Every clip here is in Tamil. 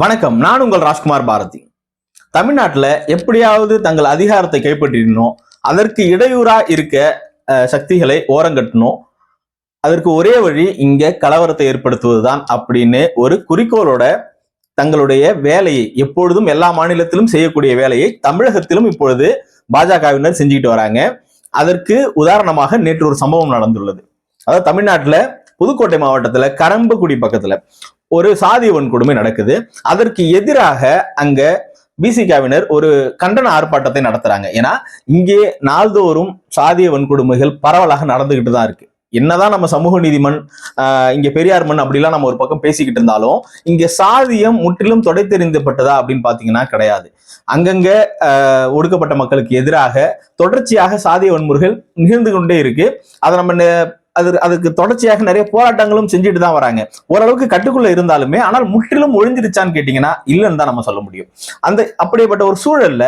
வணக்கம். நான் உங்கள் ராஜ்குமார் பாரதி. தமிழ்நாட்டில் எப்படியாவது தங்கள் அதிகாரத்தை கைப்பற்றிடணும், அதற்கு இடையூறா இருக்க சக்திகளை ஓரங்கட்டணும். அதற்கு ஒரே வழி இங்க கலவரத்தை ஏற்படுத்துவதுதான் அப்படின்னு ஒரு குறிக்கோளோட தங்களுடைய வேலையை எப்பொழுதும் எல்லா மாநிலத்திலும் செய்யக்கூடிய வேலையை தமிழகத்திலும் இப்பொழுது பாஜகவினர் செஞ்சுக்கிட்டு வராங்க. அதற்கு உதாரணமாக நேற்று ஒரு சம்பவம் நடந்துள்ளது. அதாவது தமிழ்நாட்டில் புதுக்கோட்டை மாவட்டத்துல கரம்பக்குடி பக்கத்துல ஒரு சாதி வன்கொடுமை நடக்குது. அதற்கு எதிராக அங்க பிசிகாவினர் ஒரு கண்டன ஆர்ப்பாட்டத்தை நடத்துறாங்க. ஏன்னா இங்கே நாள்தோறும் சாதிய வன்கொடுமைகள் பரவலாக நடந்துகிட்டு தான் இருக்கு. என்னதான் நம்ம சமூக நீதிமன் இங்க பெரியார் மண் அப்படிலாம் நம்ம ஒரு பக்கம் பேசிக்கிட்டு இருந்தாலும் இங்க சாதியம் முற்றிலும் தொடைத்தெறிந்தப்பட்டதா அப்படின்னு பாத்தீங்கன்னா கிடையாது. அங்கங்க ஒடுக்கப்பட்ட மக்களுக்கு எதிராக தொடர்ச்சியாக சாதிய வன்முறைகள் நிகழ்ந்து கொண்டே இருக்கு. அதை நம்ம அதுக்கு தொடர்ச்சியாக நிறைய போராட்டங்களும் செஞ்சுட்டு தான் வராங்க. ஓரளவுக்கு கட்டுக்குள்ள இருந்தாலுமே ஆனால் முற்றிலும் ஒழிஞ்சிருச்சான்னு கேட்டீங்கன்னா இல்லைன்னு தான் நம்ம சொல்ல முடியும். அப்படிப்பட்ட ஒரு சூழல்ல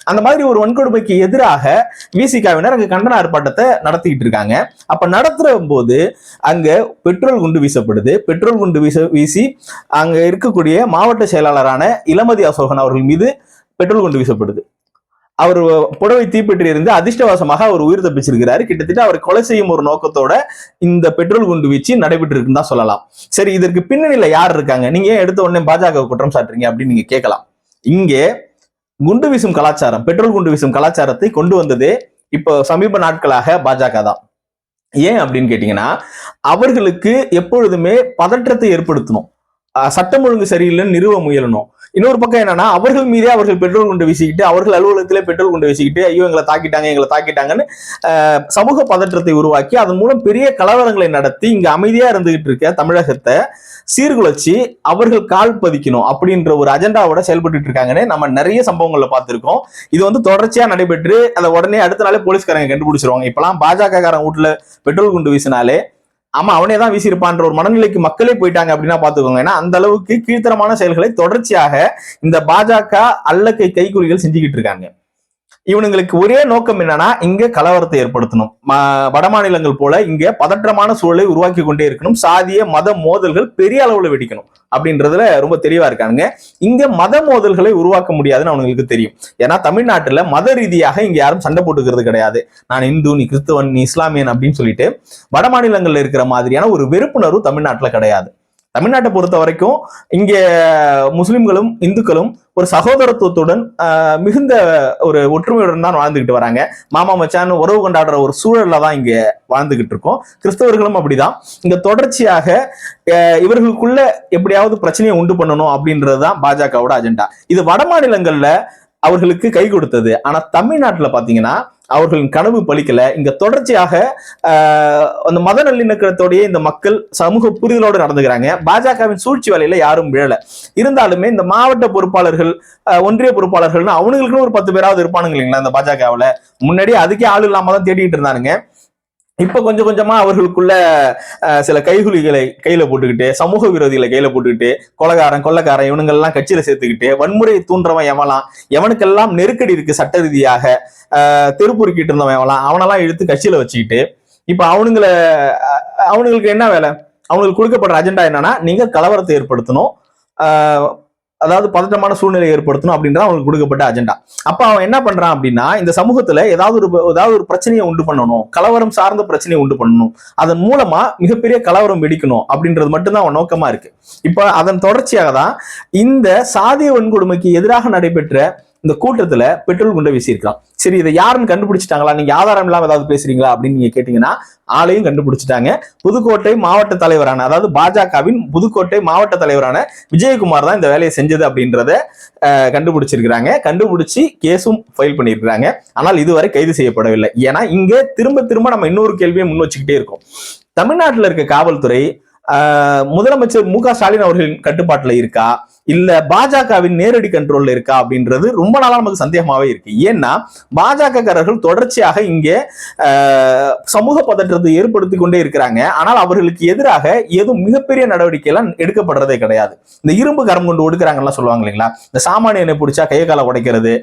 அந்த மாதிரி ஒரு வன்கொடுமைக்கு எதிராக விசிகாவினர் அங்க கண்டன ஆர்ப்பாட்டத்தை நடத்திக்கிட்டு இருக்காங்க. அப்ப நடத்துற போது அங்க பெட்ரோல் குண்டு வீசப்படுது. பெட்ரோல் குண்டு வீசி அங்க இருக்கக்கூடிய மாவட்ட செயலாளரான இளமதி அசோகன் அவர்கள் மீது பெட்ரோல் குண்டு வீசப்படுது. அவர் புடவை தீப்பற்றி இருந்து அதிர்ஷ்டவசமாக அவர் உயிர் தப்பிச்சிருக்கிறாரு. கிட்டத்தட்ட அவர் கொலை செய்யும் ஒரு நோக்கத்தோட இந்த பெட்ரோல் குண்டு வீச்சு நடைபெற்று இருக்குன்னு தான் சொல்லலாம். சரி, இதற்கு பின்னணியில யார் இருக்காங்க? நீங்க எடுத்த உடனே பாஜக குற்றம் சாட்டுறீங்க அப்படின்னு நீங்க கேட்கலாம். இங்கே குண்டு வீசும் கலாச்சாரம், பெட்ரோல் குண்டு வீசும் கலாச்சாரத்தை கொண்டு வந்ததே இப்போ சமீப நாட்களாக பாஜக தான். ஏன் அப்படின்னு கேட்டீங்கன்னா, அவர்களுக்கு எப்பொழுதுமே பதற்றத்தை ஏற்படுத்தணும், சட்டம் ஒழுங்கு சரியில்லைன்னு நிறுவ முயலணும். இன்னொரு பக்கம் என்னன்னா, அவர்கள் மீதே அவர்கள் பெட்ரோல் குண்டு வீசிக்கிட்டு, அவர்கள் அலுவலகத்திலே பெட்ரோல் குண்டு வீசிக்கிட்டு, ஐயோ எங்களை தாக்கிட்டாங்கன்னு சமூக பதற்றத்தை உருவாக்கி அதன் மூலம் பெரிய கலவரங்களை நடத்தி இங்க அமைதியா இருந்துகிட்டு இருக்க தமிழகத்தை சீர்குலைச்சி அவர்கள் கால் பதிக்கணும் அப்படின்ற ஒரு அஜெண்டாவோட செயல்பட்டு இருக்காங்கன்னு நம்ம நிறைய சம்பவங்கள்ல பார்த்திருக்கோம். இது தொடர்ச்சியா நடைபெற்று அதை உடனே அடுத்த நாளே போலீஸ்காரங்க கண்டுபிடிச்சிருவாங்க. இப்பெல்லாம் பாஜக காரன் வீட்டுல பெட்ரோல் குண்டு வீசினாலே ஆமா அவனே தான் வீசியிருப்பான்ற ஒரு மனநிலைக்கு மக்களே போயிட்டாங்க அப்படின்னா பாத்துக்கோங்க. ஏன்னா அந்த அளவுக்கு கீழ்த்தரமான செயல்களை தொடர்ச்சியாக இந்த பாஜக அல்லக்கை கைக்கூலிகள் செஞ்சுக்கிட்டு இருக்காங்க. இவனுங்களுக்கு ஒரே நோக்கம் என்னன்னா, இங்க கலவரத்தை ஏற்படுத்தணும், வட மாநிலங்கள் போல இங்க பதற்றமான சூழலை உருவாக்கி கொண்டே இருக்கணும், சாதிய மத மோதல்கள் பெரிய அளவுல வெடிக்கணும் அப்படின்றதுல ரொம்ப தெளிவா இருக்காங்க. இங்க மத மோதல்களை உருவாக்க முடியாதுன்னு அவங்களுக்கு தெரியும். ஏன்னா தமிழ்நாட்டுல மத ரீதியாக இங்க யாரும் சண்டை போட்டுக்கிறது கிடையாது. நான் இந்து, நீ கிறிஸ்தவன், நீ இஸ்லாமியன் அப்படின்னு சொல்லிட்டு வட மாநிலங்கள்ல இருக்கிற மாதிரியான ஒரு வெறுப்புணர்வு தமிழ்நாட்டுல கிடையாது. தமிழ்நாட்டை பொறுத்த வரைக்கும் இங்க முஸ்லிம்களும் இந்துக்களும் ஒரு சகோதரத்துவத்துடன் மிகுந்த ஒரு ஒற்றுமையுடன் தான் வாழ்ந்துகிட்டு வராங்க. மாமா மச்சான் உறவு கொண்டாடுற ஒரு சூழல்ல தான் இங்க வாழ்ந்துகிட்டு இருக்கோம். கிறிஸ்தவர்களும் அப்படிதான். இங்க தொடர்ச்சியாக இவர்களுக்குள்ள எப்படியாவது பிரச்சனையை உண்டு பண்ணணும் அப்படின்றதுதான் பாஜகவோட அஜெண்டா. இது வட மாநிலங்கள்ல அவர்களுக்கு கை கொடுத்தது. ஆனா தமிழ்நாட்டுல பாத்தீங்கன்னா அவர்களின் கனவு பலிக்கல. இங்க தொடர்ச்சியாக அந்த மத நல்லிணக்கத்தோடைய இந்த மக்கள் சமூக புரிதலோடு நடந்துக்கிறாங்க. பாஜகவின் சூழ்ச்சி வேலையில யாரும் விழல. இருந்தாலுமே இந்த மாவட்ட பொறுப்பாளர்கள், ஒன்றிய பொறுப்பாளர்கள்னு அவனுங்களுக்குன்னு ஒரு 10 பேராவது இருப்பானுங்க இல்லைங்களா இந்த பாஜகவுல. முன்னாடி அதுக்கே ஆள் இல்லாம தான் தேடிட்டு இருந்தானுங்க. இப்ப கொஞ்சம் கொஞ்சமா அவர்களுக்குள்ள சில கைகுலிகளை கையில போட்டுக்கிட்டு, சமூக விரோதிகளை கையில போட்டுக்கிட்டு, கொள்ளக்காரன் இவனுங்கெல்லாம் கட்சியில சேர்த்துக்கிட்டு, வன்முறையை தூண்டுறவன் எவலாம், எவனுக்கெல்லாம் நெருக்கடி இருக்கு சட்ட ரீதியாக, தெருப்புறுக்கிட்டு இருந்தவன் எவலாம், அவனெல்லாம் இழுத்து கட்சியில வச்சுக்கிட்டு இப்ப அவனுங்களுக்கு என்ன வேலை? அவங்களுக்கு கொடுக்கப்படுற அஜெண்டா என்னன்னா, நீங்க கலவரத்தை ஏற்படுத்தணும், அதாவது பதற்றமான சூழ்நிலை ஏற்படுத்தணும் அப்படின்றது அவங்களுக்கு கொடுக்கப்பட்ட அஜெண்டா. அப்ப அவன் என்ன பண்றான் அப்படின்னா, இந்த சமூகத்துல ஏதாவது ஒரு பிரச்சனையை உண்டு பண்ணணும், கலவரம் சார்ந்த பிரச்சனையை உண்டு பண்ணணும், அதன் மூலமா மிகப்பெரிய கலவரம் வெடிக்கணும் அப்படின்றது மட்டும்தான் அவன் நோக்கமா இருக்கு. இப்ப அதன் தொடர்ச்சியாக தான் இந்த சாதிய வன்கொடுமைக்கு எதிராக நடைபெற்ற இந்த கூட்டத்துல பெட்ரோல் குண்டை வீசியிருக்கலாம். சரி, இதை யாருன்னு கண்டுபிடிச்சிட்டாங்களா, நீங்க ஆதாரம் இல்லாம ஏதாவது பேசுறீங்களா அப்படின்னு நீங்க கேட்டீங்கன்னா ஆளையும் கண்டுபிடிச்சிட்டாங்க. புதுக்கோட்டை மாவட்ட தலைவரான, அதாவது பாஜகவின் புதுக்கோட்டை மாவட்ட தலைவரான விஜயகுமார் தான் இந்த வேலையை செஞ்சது அப்படின்றத கண்டுபிடிச்சிருக்கிறாங்க. கண்டுபிடிச்சு கேஸும் ஃபைல் பண்ணியிருக்கிறாங்க. ஆனால் இதுவரை கைது செய்யப்படவில்லை. ஏன்னா இங்க திரும்ப திரும்ப நம்ம இன்னொரு கேள்வியை முன் வச்சுக்கிட்டே இருக்கோம். தமிழ்நாட்டில் இருக்க காவல்துறை முதலமைச்சர் மு க ஸ்டாலின் அவர்களின் கட்டுப்பாட்டுல இருக்கா, இல்ல பாஜகவின் நேரடி கண்ட்ரோல்ல இருக்கா அப்படின்றது ரொம்ப நாளா நமக்கு சந்தேகமாவே இருக்கு. ஏன்னா பாஜகக்காரர்கள் தொடர்ச்சியாக இங்கே சமூக பதற்றத்தை ஏற்படுத்தி கொண்டே இருக்கிறாங்க. ஆனால் அவர்களுக்கு எதிராக ஏதும் மிகப்பெரிய நடவடிக்கை எல்லாம் எடுக்கப்படுறதே கிடையாது. இந்த இரும்பு கரம் கொண்டு ஒடுக்குறாங்கலாம் சொல்லுவாங்க இல்லைங்களா, இந்த சாமானியனை பிடிச்சா கையை காலை உடைக்கிறது,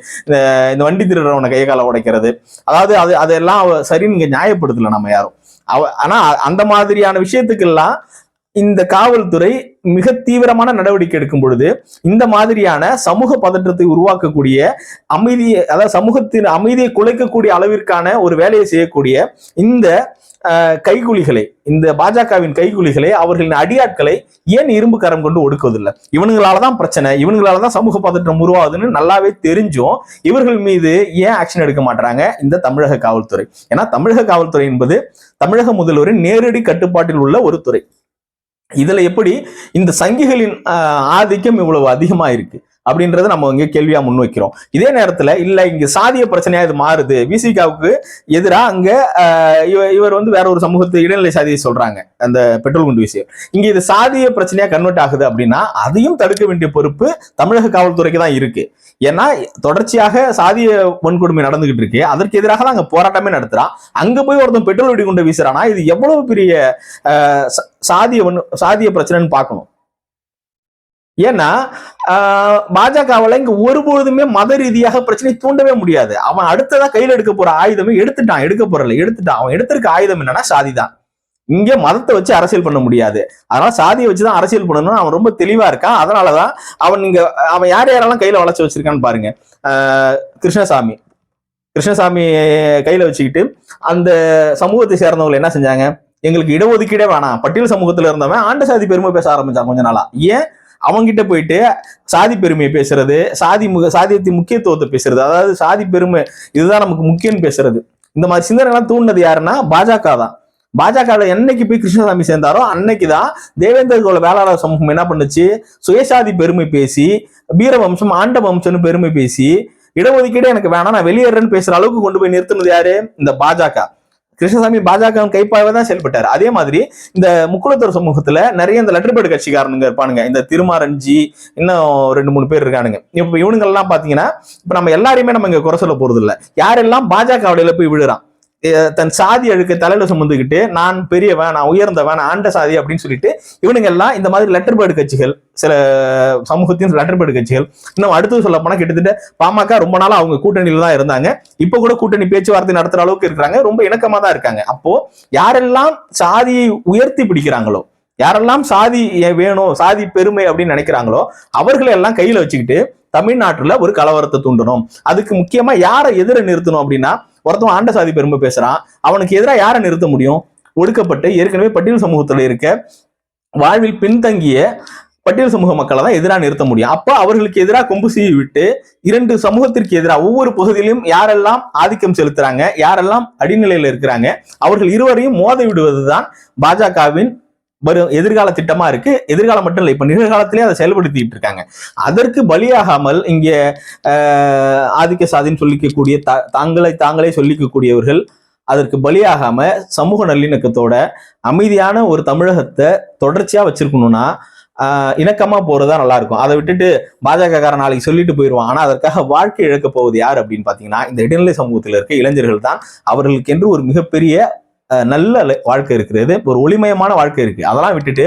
இந்த வண்டி திருடுறவனை கையை காலை உடைக்கிறது, அதாவது அதெல்லாம் சரின்னு இங்க நியாயப்படுத்தல நம்ம யாரும். ஆனா அந்த மாதிரியான விஷயத்துக்கு எல்லாம் இந்த காவல்துறை மிக தீவிரமான நடவடிக்கை எடுக்கும் பொழுது இந்த மாதிரியான சமூக பதற்றத்தை உருவாக்கக்கூடிய அமைதியை, அதாவது சமூகத்தின் அமைதியை குலைக்கக்கூடிய அளவிற்கான ஒரு வேலையை செய்யக்கூடிய இந்த கைகூலிகளை, இந்த பாஜகவின் கைகூலிகளை, அவர்களின் அடியாட்களை ஏன் இரும்பு கரம் கொண்டு ஒடுக்குவதில்லை? இவனுங்களாலதான் பிரச்சனை, இவனுங்களாலதான் சமூக பதற்றம் உருவாகுதுன்னு நல்லாவே தெரிஞ்சும் இவர்கள் மீது ஏன் ஆக்ஷன் எடுக்க மாட்டாங்க இந்த தமிழக காவல்துறை? ஏன்னா தமிழக காவல்துறை என்பது தமிழக முதல்வரின் நேரடி கட்டுப்பாட்டில் உள்ள ஒரு துறை. இதுல எப்படி இந்த சங்கிகளின் ஆதிக்கம் இவ்வளவு அதிகமா இருக்கு அப்படின்றத நம்ம இங்க கேள்வியா முன்வைக்கிறோம். இதே நேரத்துல இல்ல இங்க சாதிய பிரச்சனையா இது மாறுது, விசிகாவுக்கு எதிராக அங்க இவர் வேற ஒரு சமூகத்தை இடைநிலை சாதியை சொல்றாங்க அந்த பெட்ரோல் குண்டு விஷயம், இங்க இது சாதிய பிரச்சனையா கன்வெர்ட் ஆகுது அப்படின்னா அதையும் தடுக்க வேண்டிய பொறுப்பு தமிழக காவல்துறைக்கு தான் இருக்கு. ஏன்னா தொடர்ச்சியாக சாதிய வன்கொடுமை நடந்துகிட்டு இருக்கு, அதற்கு எதிராக தான் அங்க போராட்டமே நடத்துறான். அங்க போய் ஒருத்தன் பெட்ரோல் வெடி குண்டை வீசுறானா இது எவ்வளவு பெரிய சாதிய பிரச்சனைன்னு பார்க்கணும். ஏன்னா பாஜகவால இங்க ஒருபொழுதுமே மத ரீதியாக பிரச்சனை தூண்டவே முடியாது. அவன் அடுத்ததா கையில எடுக்க போற ஆயுதமே எடுத்துட்டான். அவன் எடுத்திருக்க ஆயுதம் என்னன்னா சாதி தான். இங்க மதத்தை வச்சு அரசியல் பண்ண முடியாது, அதனால சாதியை வச்சுதான் அரசியல் பண்ணணும்னு அவன் ரொம்ப தெளிவா இருக்கான். அதனாலதான் அவன் யாரெல்லாம் கையில வளைச்சு வச்சிருக்கான்னு பாருங்க. கிருஷ்ணசாமி கையில வச்சுக்கிட்டு அந்த சமூகத்தை சேர்ந்தவங்க என்ன செஞ்சாங்க, எங்களுக்கு இடஒதுக்கீடே வேணாம், பட்டியல் சமூகத்துல இருந்தவன் ஆண்ட சாதி பெருமை பேச ஆரம்பிச்சான் கொஞ்ச நாளா. ஏன் அவங்கிட்ட போயிட்டு சாதி பெருமையை பேசுறது, சாதியத்தின் முக்கியத்துவத்தை பேசுறது, அதாவது சாதி பெருமை இதுதான் நமக்கு முக்கியம்னு பேசுறது, இந்த மாதிரி சிந்தனைலாம் தூண்டினது யாருன்னா பாஜக தான். பாஜக என்னைக்கு போய் கிருஷ்ணசாமி சேர்ந்தாரோ அன்னைக்குதான் தேவேந்திர குல வேளாளர் சமூகம் என்ன பண்ணுச்சு, சுயசாதி பெருமை பேசி, வீரவம்சம் ஆண்ட வம்சம்னு பெருமை பேசி, இடஒதுக்கீடு எனக்கு வேணாம் நான் வெளியேறேன்னு பேசுற அளவுக்கு கொண்டு போய் நிறுத்தினது யாரு? இந்த பாஜக. கிருஷ்ணசாமி பாஜக கைப்பாக தான் செயல்பட்டாரு. அதே மாதிரி இந்த முக்குளத்தூர் சமூகத்துல நிறைய இந்த லெட்டர் பேடு கட்சிக்காரனுங்க இருப்பானுங்க, இந்த திருமாரஞ்சி இன்னும் 2-3 பேர் இருக்கானுங்க. இப்ப இவனுங்க எல்லாம் பாத்தீங்கன்னா இப்ப நம்ம எல்லாரையுமே நம்ம இங்க குறை சொல்ல போறது இல்ல, யாரெல்லாம் பாஜக வலையில போய் விழுறான், தன் சாதி அழுக்க தலையில சுமந்துக்கிட்டு நான் பெரியவன், நான் உயர்ந்தவன், நான் ஆண்ட சாதி அப்படின்னு சொல்லிட்டு இவனுங்க எல்லாம் இந்த மாதிரி லெட்டர் பேர்டு கட்சிகள், சில சமூகத்தின் லெட்டர் பேர்டு கட்சிகள், இன்னும் அடுத்து சொல்ல போனா கிட்டத்தட்ட பாமக ரொம்ப நாளா அவங்க கூட்டணியில தான் இருந்தாங்க, இப்ப கூட கூட்டணி பேச்சுவார்த்தை நடத்துற அளவுக்கு இருக்கிறாங்க, ரொம்ப இணக்கமா தான் இருக்காங்க. அப்போ யாரெல்லாம் சாதியை உயர்த்தி பிடிக்கிறாங்களோ, யாரெல்லாம் சாதி வேணும், சாதி பெருமை அப்படின்னு நினைக்கிறாங்களோ அவர்களை எல்லாம் கையில வச்சுக்கிட்டு தமிழ்நாட்டுல ஒரு கலவரத்தை தூண்டணும். அதுக்கு முக்கியமா யாரை எதிர நிறுத்தணும் அப்படின்னா, ஒருத்தன் ஆண்ட சாதி பெருமை பேசுறான், அவனுக்கு எதிராக யாரை நிறுத்த முடியும்? ஒடுக்கப்பட்டு ஏற்கனவே பட்டியல் சமூகத்துல இருக்க வாழ்வில் பின்தங்கிய பட்டியல் சமூக மக்களை தான் எதிராக நிறுத்த முடியும். அப்ப அவர்களுக்கு எதிராக கொம்பு சீவி விட்டு 2 சமூகத்திற்கு எதிராக ஒவ்வொரு பகுதியிலும் யாரெல்லாம் ஆதிக்கம் செலுத்துறாங்க, யாரெல்லாம் அடிநிலையில இருக்கிறாங்க, அவர்கள் இருவரையும் மோத விடுவதுதான் பாஜகவின் வரும் எதிர்கால திட்டமா இருக்கு. எதிர்காலம் மட்டும் இல்லை, இப்ப நிகழ்காலத்திலேயே அதை செயல்படுத்திட்டு இருக்காங்க. அதற்கு பலியாகாமல் இங்க ஆதிக்க சாதின்னு சொல்லிக்கக்கூடிய தாங்களே சொல்லிக்கக்கூடியவர்கள் அதற்கு பலியாகாம சமூக நல்லிணக்கத்தோட அமைதியான ஒரு தமிழகத்தை தொடர்ச்சியா வச்சிருக்கணும்னா இணக்கமா போறதா நல்லா இருக்கும். அதை விட்டுட்டு பாஜக காரன் நாளைக்கு சொல்லிட்டு போயிடுவான். ஆனா அதற்காக வாழ்க்கை இழக்க போவது யார் அப்படின்னு பாத்தீங்கன்னா இந்த இடைநிலை சமூகத்தில் இருக்க இளைஞர்கள் தான். அவர்களுக்கு என்று ஒரு மிகப்பெரிய நல்ல வாழ்க்கை இருக்கிறது, ஒரு ஒளிமயமான வாழ்க்கை இருக்கு. அதெல்லாம் விட்டுட்டு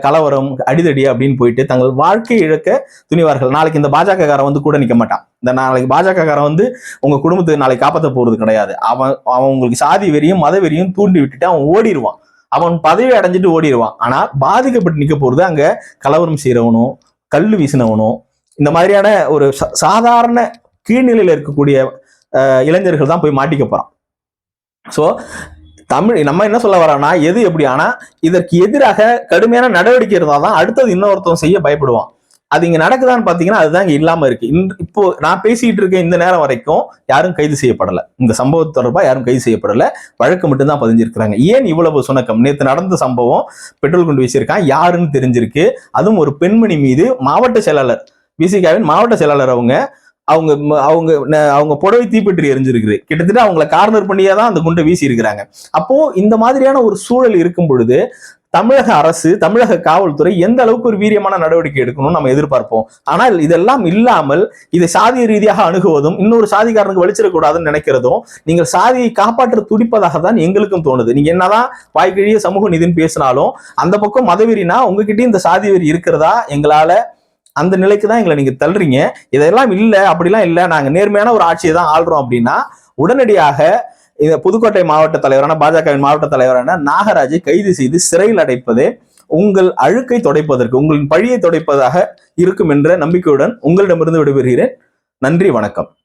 கலவரம் அடிதடி அப்படின்னு போயிட்டு தங்கள் வாழ்க்கையை இழக்க துணிவார்கள். நாளைக்கு இந்த பாஜக காரன் கூட நிக்க மாட்டான். இந்த நாளைக்கு பாஜக காரன் உங்க குடும்பத்துக்கு நாளைக்கு காப்பாற்ற போறது கிடையாது. அவன் உங்களுக்கு சாதி வெறியும் மத வெறியும் தூண்டி விட்டுட்டு அவன் ஓடிடுவான், அவன் பதவி அடைஞ்சிட்டு ஓடிடுவான். ஆனா பாதிக்கப்பட்டு நிக்க போறது அங்க கலவரம் செய்யறவனும் கல்லு வீசினவனும் இந்த மாதிரியான ஒரு சாதாரண கீழ்நிலையில இருக்கக்கூடிய இளைஞர்கள் தான் போய் மாட்டிக்க போறான். ஸோ நம்ம என்ன சொல்ல வரோம்னா, எது எப்படி, ஆனா இதற்கு எதிராக கடுமையான நடவடிக்கை இருந்தால்தான் அடுத்தது இன்னொருத்தவன் செய்ய பயப்படுவான். அது இங்க நடக்குதான்னு பாத்தீங்கன்னா அதுதான் இங்க இல்லாம இருக்கு. இப்போ நான் பேசிட்டு இருக்க இந்த நேரம் வரைக்கும் யாரும் கைது செய்யப்படல, இந்த சம்பவத்து தொடர்பா யாரும் கைது செய்யப்படல, வழக்கு மட்டும்தான் பதிஞ்சிருக்கிறாங்க. ஏன் இவ்வளவு சுணக்கம்? நேற்று நடந்த சம்பவம், பெட்ரோல் குண்டு வீசியிருக்கான், யாருன்னு தெரிஞ்சிருக்கு. அதுவும் ஒரு பெண்மணி மீது மாவட்ட செயலாளர், விசிகாவின் மாவட்ட செயலாளர் அவங்க அவங்க புடவை தீப்பற்றி எரிஞ்சிருக்குது. கிட்டத்தட்ட அவங்கள கார்னர் பண்ணியே தான் அந்த குண்டை வீசி இருக்கிறாங்க. அப்போ இந்த மாதிரியான ஒரு சூழல் இருக்கும் பொழுது தமிழக அரசு, தமிழக காவல்துறை எந்த அளவுக்கு ஒரு வீரியமான நடவடிக்கை எடுக்கணும்னு நம்ம எதிர்பார்ப்போம். ஆனால் இதெல்லாம் இல்லாமல் இதை சாதிய ரீதியாக அணுகுவதும், இன்னொரு சாதிக்காரனுக்கு வெளிச்சிடக்கூடாதுன்னு நினைக்கிறதும், நீங்கள் சாதியை காப்பாற்ற துடிப்பதாக தான் எங்களுக்கும் தோணுது. நீங்க என்னதான் வாய்க்கிழிய சமூக நீதினு பேசினாலும் அந்த பக்கம் மதவெறினா உங்ககிட்டயும் இந்த சாதி வெறி இருக்கிறதா எங்களால அந்த நிலைக்கு தான் எங்களை நீங்க தள்ளுறீங்க. இதெல்லாம் இல்லை, அப்படிலாம் இல்லை, நாங்க நேர்மையான ஒரு ஆட்சியை தான் ஆள்றோம் அப்படின்னா உடனடியாக இந்த புதுக்கோட்டை மாவட்ட தலைவரான பாஜகவின் மாவட்ட தலைவரான நாகராஜை கைது செய்து சிறையில் அடைப்பதே உங்கள் அழுக்கை துடைப்பதற்கு, உங்களின் பழியை துடைப்பதாக இருக்கும் என்ற நம்பிக்கையுடன் உங்களிடமிருந்து விடைபெறுகிறேன். நன்றி, வணக்கம்.